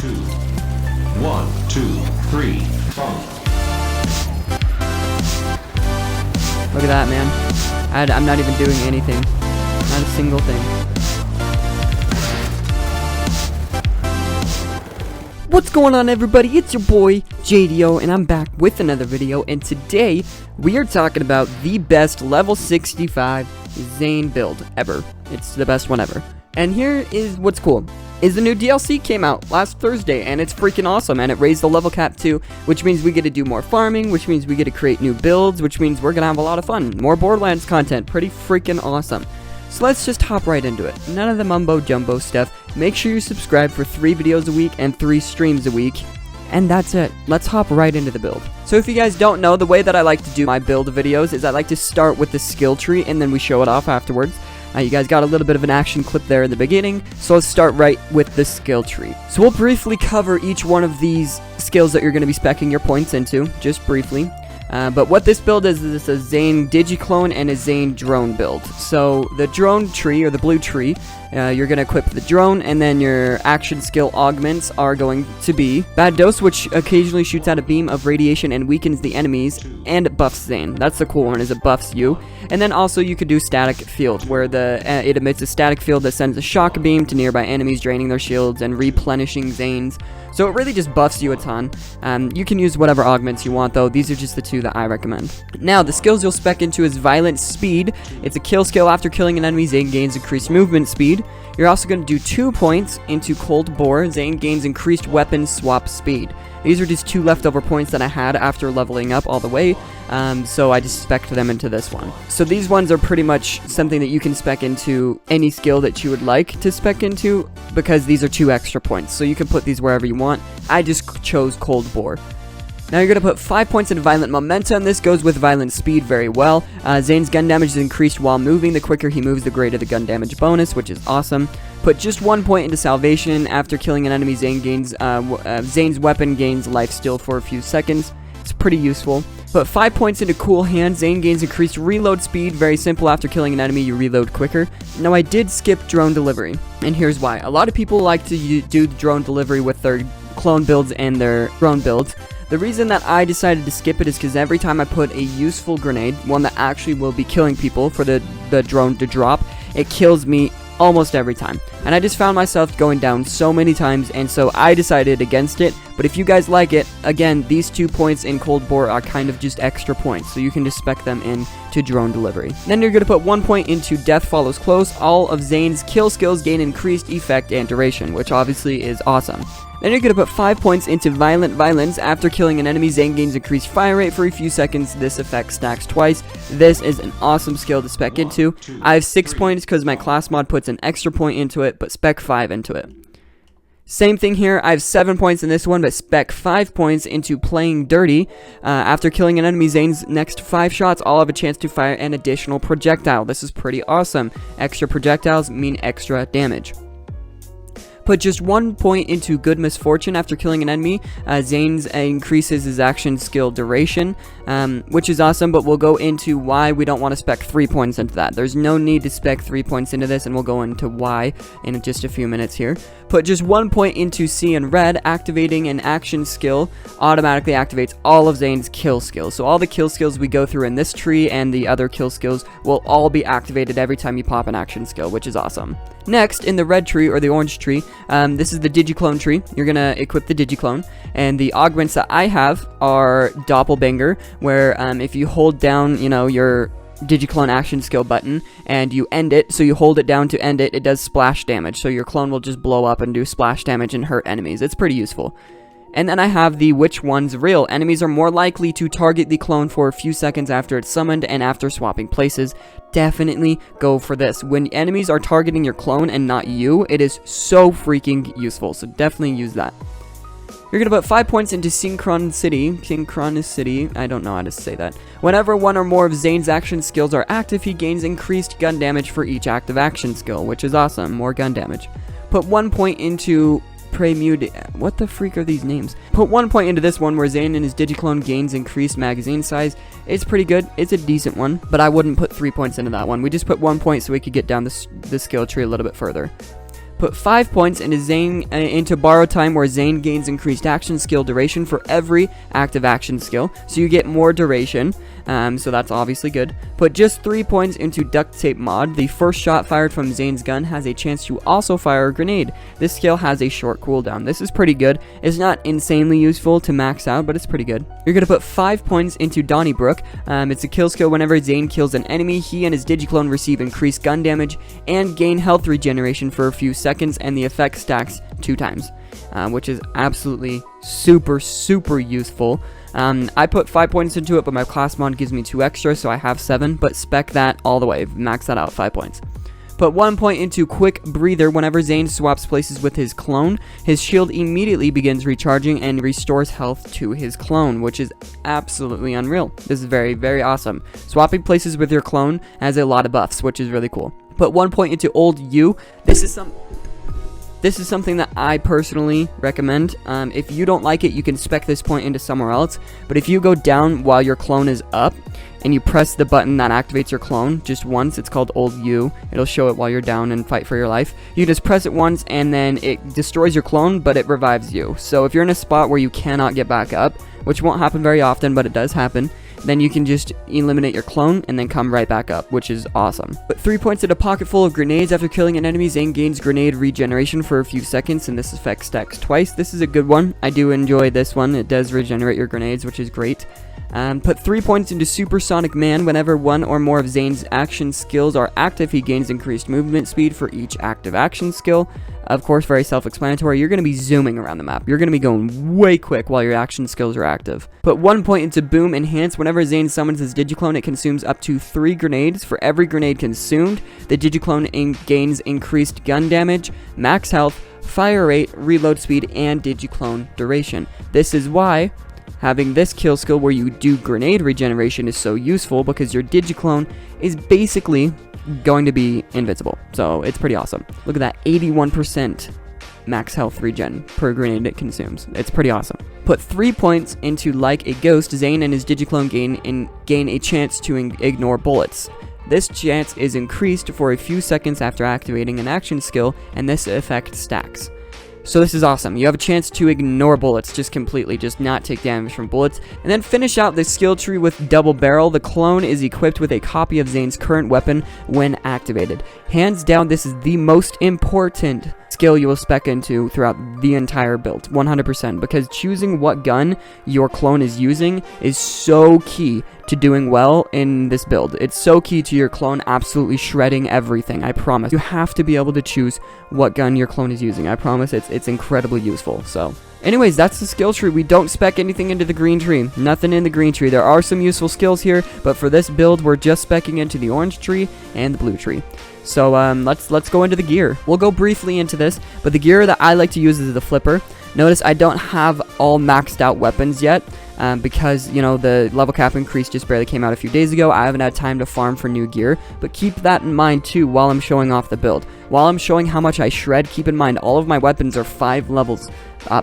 2. 1, 2, 3, funk. Look at that, man. I'm not even doing anything. Not a single thing. What's going on, everybody? It's your boy Jdyo, and I'm back with another video. And today we are talking about the best level 65 Zane build ever. It's the best one ever. And here is what's cool. Is the new DLC came out last Thursday, and it's freaking awesome, and it raised the level cap too, which means we get to do more farming, which means we get to create new builds, which means we're gonna have a lot of fun. More Borderlands content. Pretty freaking awesome. So let's just hop right into it. None of the mumbo jumbo stuff. Make sure you subscribe for 3 videos a week and 3 streams a week. And that's it. Let's hop right into the build. So if you guys don't know, the way that I like to do my build videos is I like to start with the skill tree and then we show it off afterwards. You guys got a little bit of an action clip there in the beginning, so let's start right with the skill tree. So we'll briefly cover each one of these skills that you're going to be speccing your points into, just briefly. But what this build is it's a Zane Digiclone and a Zane drone build. So the drone tree, or the blue tree, you're going to equip the drone, and then your action skill augments are going to be Bad Dose, which occasionally shoots out a beam of radiation and weakens the enemies, and buffs Zane. That's the cool one, is it buffs you. And then also you could do Static Field, where it emits a static field that sends a shock beam to nearby enemies, draining their shields and replenishing Zane's. So it really just buffs you a ton. You can use whatever augments you want, though. These are just the 2 that I recommend. Now, the skills you'll spec into is Violent Speed. It's a kill skill. After killing an enemy, Zane gains increased movement speed. You're also going to do 2 points into Cold Bore. Zane gains increased weapon swap speed. These are just 2 leftover points that I had after leveling up all the way, so I just spec'd them into this one. So these ones are pretty much something that you can spec into any skill that you would like to spec into, because these are 2 extra points, so you can put these wherever you want. I just chose Cold Bore. Now you're going to put 5 points into Violent Momentum. This goes with Violent Speed very well. Zane's gun damage is increased while moving. The quicker he moves, the greater the gun damage bonus, which is awesome. Put just 1 point into Salvation. After killing an enemy, Zane's weapon gains life steal for a few seconds. It's pretty useful. Put 5 points into Cool Hand. Zane gains increased reload speed. Very simple. After killing an enemy, you reload quicker. Now I did skip Drone Delivery, and here's why. A lot of people like to do Drone Delivery with their clone builds and their drone builds. The reason that I decided to skip it is because every time I put a useful grenade, one that actually will be killing people for the drone to drop, it kills me almost every time. And I just found myself going down so many times, and so I decided against it. But if you guys like it, again, these 2 points in Cold Bore are kind of just extra points, so you can just spec them in to Drone Delivery. Then you're going to put 1 point into Death Follows Close. All of Zane's kill skills gain increased effect and duration, which obviously is awesome. Then you're going to put 5 points into Violent Violence. After killing an enemy, Zane gains increased fire rate for a few seconds. This effect stacks twice. This is an awesome skill to spec into. I have 6 points because my class mod puts an extra point into it, but spec 5 into it. Same thing here, I have 7 points in this one, but spec 5 points into Playing Dirty. After killing an enemy, Zane's next 5 shots all have a chance to fire an additional projectile. This is pretty awesome. Extra projectiles mean extra damage. Put just 1 point into Good Misfortune. After killing an enemy, Zane's increases his action skill duration, which is awesome, but we'll go into why we don't want to spec 3 points into that. There's no need to spec 3 points into this, and we'll go into why in just a few minutes here. Put just 1 point into See and Red. Activating an action skill automatically activates all of Zane's kill skills. So all the kill skills we go through in this tree and the other kill skills will all be activated every time you pop an action skill, which is awesome. Next, in the red tree, or the orange tree, this is the Digiclone tree. You're going to equip the Digiclone, and the augments that I have are Doppelbanger, where if you hold down, your Digiclone action skill button, and you end it, so you hold it down to end it, it does splash damage, so your clone will just blow up and do splash damage and hurt enemies. It's pretty useful. And then I have the Which One's Real. Enemies are more likely to target the clone for a few seconds after it's summoned and after swapping places. Definitely go for this. When enemies are targeting your clone and not you, it is so freaking useful, so definitely use that. You're going to put 5 points into Synchronicity, I don't know how to say that. Whenever one or more of Zane's action skills are active, he gains increased gun damage for each active action skill, which is awesome, more gun damage. Put 1 point into Premude. What the freak are these names? Put 1 point into this one where Zane and his Digiclone gains increased magazine size. It's pretty good. It's a decent one, but I wouldn't put 3 points into that one. We just put 1 point so we could get down the skill tree a little bit further. Put 5 points into Borrow Time, where Zane gains increased action skill duration for every active action skill, so you get more duration, so that's obviously good. Put just 3 points into Duct Tape mod. The first shot fired from Zane's gun has a chance to also fire a grenade. This skill has a short cooldown. This is pretty good. It's not insanely useful to max out, but it's pretty good. You're going to put 5 points into Donnybrook. It's a kill skill. Whenever Zane kills an enemy, he and his Digiclone receive increased gun damage and gain health regeneration for a few seconds, and the effect stacks 2 times, which is absolutely super useful. I put 5 points into it, but my class mod gives me 2 extra, so I have 7, but spec that all the way, max that out, 5 points. Put 1 point into Quick Breather. Whenever Zane swaps places with his clone, his shield immediately begins recharging and restores health to his clone, which is absolutely unreal. This is very awesome. Swapping places with your clone has a lot of buffs, which is really cool. Put 1 point into Old You. This is something that I personally recommend. If you don't like it, you can spec this point into somewhere else. But if you go down while your clone is up, and you press the button that activates your clone just once, it's called Old U. It'll show it while you're down and fight for your life. You just press it once, and then it destroys your clone, but it revives you. So if you're in a spot where you cannot get back up, which won't happen very often, but it does happen, then you can just eliminate your clone and then come right back up, which is awesome. Put 3 points in a pocket full of grenades. After killing an enemy, Zane gains grenade regeneration for a few seconds, and this effect stacks twice. This is a good one. I do enjoy this one. It does regenerate your grenades, which is great. Put 3 points into Supersonic Man. Whenever one or more of Zane's action skills are active, he gains increased movement speed for each active action skill. Of course, very self-explanatory. You're going to be zooming around the map. You're going to be going way quick while your action skills are active. Put 1 point into Boom Enhance. Whenever Zane summons his Digiclone, it consumes up to 3 grenades. For every grenade consumed, the Digiclone gains increased gun damage, max health, fire rate, reload speed, and Digiclone duration. This is why having this kill skill where you do grenade regeneration is so useful, because your Digiclone is basically going to be invincible. So it's pretty awesome. Look at that, 81% max health regen per grenade it consumes. It's pretty awesome. Put 3 points into Like a Ghost. Zane and his Digiclone gain a chance to ignore bullets. This chance is increased for a few seconds after activating an action skill, and this effect stacks. So this is awesome. You have a chance to ignore bullets just completely, just not take damage from bullets. And then finish out the skill tree with Double Barrel. The clone is equipped with a copy of Zane's current weapon when activated. Hands down, this is the most important skill you will spec into throughout the entire build, 100%, because choosing what gun your clone is using is so key to doing well in this build. It's so key to your clone absolutely shredding everything, I promise. You have to be able to choose what gun your clone is using. I promise it's incredibly useful. So anyways, that's the skill tree. We don't spec anything into the green tree. Nothing in the green tree. There are some useful skills here, but for this build, we're just specing into the orange tree and the blue tree. So let's go into the gear. We'll go briefly into this, but the gear that I like to use is the flipper. Notice I don't have all maxed out weapons yet, because, you know, the level cap increase just barely came out a few days ago. I haven't had time to farm for new gear, but keep that in mind too while I'm showing off the build. While I'm showing how much I shred, keep in mind all of my weapons are 5 levels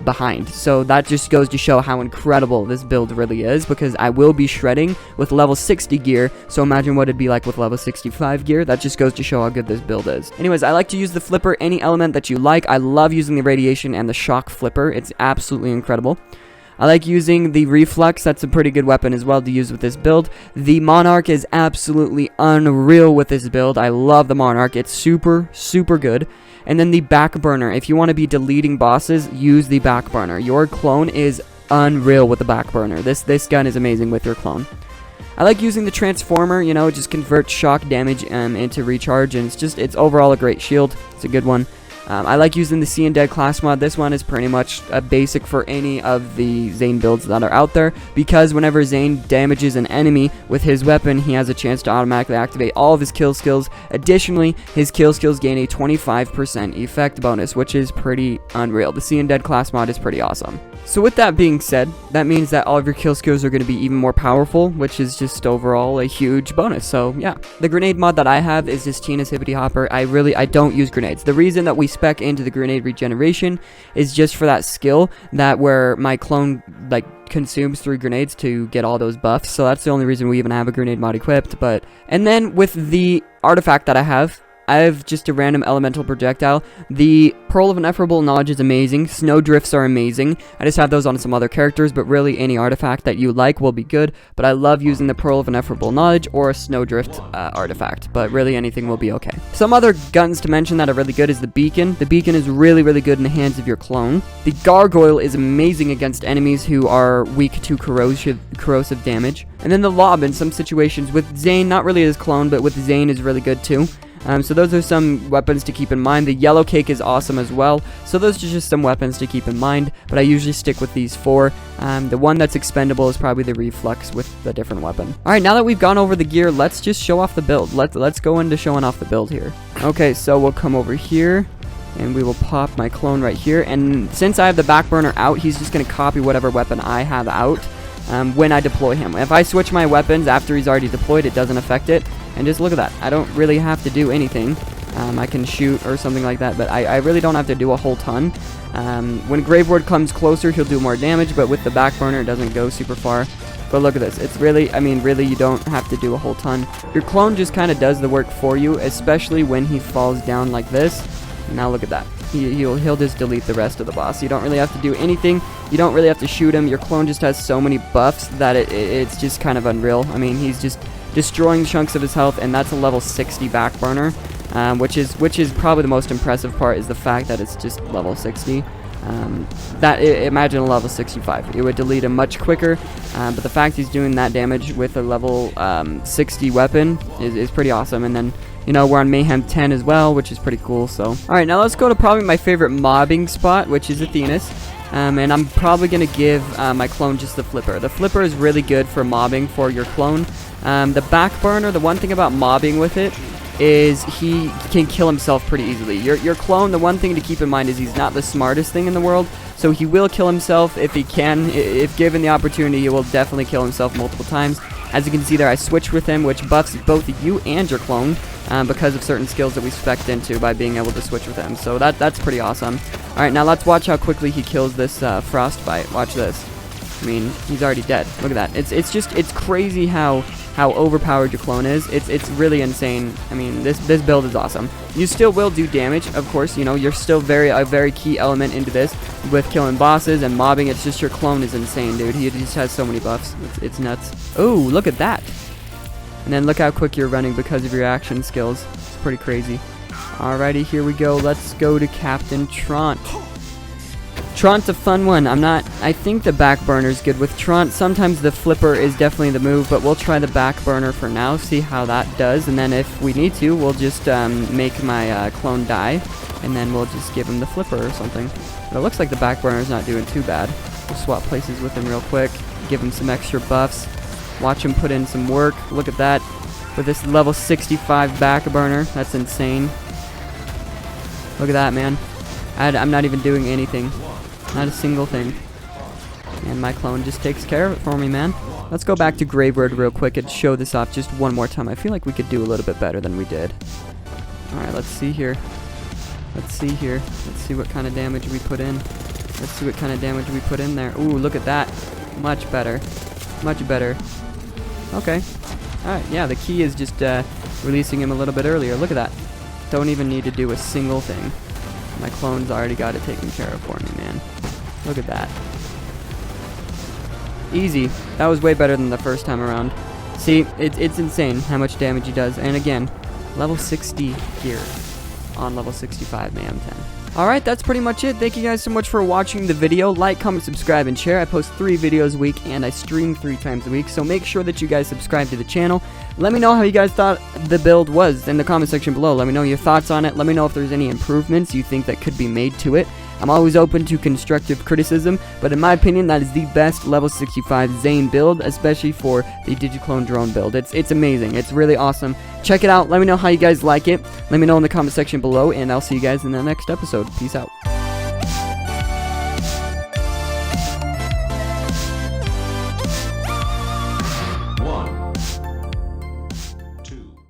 behind. So that just goes to show how incredible this build really is, because I will be shredding with level 60 gear. So imagine what it'd be like with level 65 gear. That just goes to show how good this build is. Anyways, I like to use the flipper, any element that you like. I love using the radiation and the shock flipper. It's absolutely incredible. I like using the reflex. That's a pretty good weapon as well to use with this build. The Monarch is absolutely unreal with this build. I love the Monarch. It's super good. And then the back burner. If you want to be deleting bosses, use the back burner. Your clone is unreal with the back burner. This gun is amazing with your clone. I like using the transformer. You know, it just converts shock damage into recharge, and it's overall a great shield. It's a good one. I like using the See and Dead class mod. This one is pretty much a basic for any of the Zane builds that are out there, because whenever Zane damages an enemy with his weapon, he has a chance to automatically activate all of his kill skills. Additionally, his kill skills gain a 25% effect bonus, which is pretty unreal. The See and Dead class mod is pretty awesome. So with that being said, that means that all of your kill skills are going to be even more powerful, which is just overall a huge bonus. So yeah, the grenade mod that I have is just Tina's Hippity Hopper. I don't use grenades. The reason that we spec into the grenade regeneration is just for that skill that where my clone consumes 3 grenades to get all those buffs. So that's the only reason we even have a grenade mod equipped. And then with the artifact that I have, I have just a random elemental projectile. The Pearl of Ineffable Knowledge is amazing. Snow Drifts are amazing. I just have those on some other characters, but really any artifact that you like will be good. But I love using the Pearl of Ineffable Knowledge or a Snow Drift artifact, but really anything will be okay. Some other guns to mention that are really good is the Beacon. The Beacon is really, really good in the hands of your clone. The Gargoyle is amazing against enemies who are weak to corrosive damage. And then the Lob in some situations with Zane, not really his clone, but with Zane is really good too. So those are some weapons to keep in mind. The Yellow Cake is awesome as well. So those are just some weapons to keep in mind. But I usually stick with these 4. The one that's expendable is probably the Reflux with the different weapon. Alright, now that we've gone over the gear, let's just show off the build. Let's go into showing off the build here. Okay, so we'll come over here. And we will pop my clone right here. And since I have the back burner out, he's just going to copy whatever weapon I have out when I deploy him. If I switch my weapons after he's already deployed, it doesn't affect it. And just look at that. I don't really have to do anything. I can shoot or something like that, but I really don't have to do a whole ton. When Graveward comes closer, he'll do more damage, but with the back burner, it doesn't go super far. But look at this. It's really, I mean, really, you don't have to do a whole ton. Your clone just kind of does the work for you, especially when he falls down like this. Now look at that. He'll just delete the rest of the boss. You don't really have to do anything. You don't really have to shoot him. Your clone just has so many buffs that it's just kind of unreal. I mean, he's just destroying chunks of his health, and that's a level 60 back burner, which is probably the most impressive part, is the fact that it's just level 60. Imagine a level 65. It would delete him much quicker, but the fact he's doing that damage with a level 60 weapon is pretty awesome. And then, you know, we're on Mayhem 10 as well, which is pretty cool. So, alright, now let's go to probably my favorite mobbing spot, which is Athena's. And I'm probably going to give my clone just the Flipper. The Flipper is really good for mobbing for your clone. The back burner, the one thing about mobbing with it is he can kill himself pretty easily. Your clone, the one thing to keep in mind is he's not the smartest thing in the world, so he will kill himself if he can. If given the opportunity, he will definitely kill himself multiple times. As you can see there, I switched with him, which buffs both you and your clone because of certain skills that we spec'd into by being able to switch with him. So that's pretty awesome. Alright, now let's watch how quickly he kills this Frostbite. Watch this. I mean, he's already dead. Look at that. It's crazy how overpowered your clone is. It's really insane. I mean, this build is awesome. You still will do damage, of course. You know, you're still a very key element into this with killing bosses and mobbing. It's just your clone is insane, dude. He just has so many buffs. It's nuts. Oh, look at that. And then look how quick you're running because of your action skills. It's pretty crazy. Alrighty, here we go. Let's go to Captain Trant. Trant's a fun one. I think the back burner is good with Trant. Sometimes the Flipper is definitely the move, but we'll try the back burner for now, see how that does, and then if we need to, we'll just make my clone die, and then we'll just give him the Flipper or something. But it looks like the back burner is not doing too bad. We'll swap places with him real quick, give him some extra buffs, watch him put in some work. Look at that. With this level 65 back burner, that's insane. Look at that, man. I'm not even doing anything. Not a single thing. And my clone just takes care of it for me, man. Let's go back to Graveward real quick and show this off just one more time. I feel like we could do a little bit better than we did. Alright, let's see here. Let's see here. Let's see what kind of damage we put in. Let's see what kind of damage we put in there. Ooh, look at that. Much better. Much better. Okay. Alright, yeah, the key is just releasing him a little bit earlier. Look at that. Don't even need to do a single thing. My clone's already got it taken care of for me, man. Look at that. Easy. That was way better than the first time around. See, it's insane how much damage he does. And again, level 60 gear on level 65 Mayhem 10. Alright, that's pretty much it. Thank you guys so much for watching the video. Like, comment, subscribe, and share. I post 3 videos a week, and I stream 3 times a week, so make sure that you guys subscribe to the channel. Let me know how you guys thought the build was in the comment section below. Let me know your thoughts on it. Let me know if there's any improvements you think that could be made to it. I'm always open to constructive criticism, but in my opinion, that is the best level 65 Zane build, especially for the Digiclone drone build. It's amazing. It's really awesome. Check it out. Let me know how you guys like it. Let me know in the comment section below, and I'll see you guys in the next episode. Peace out.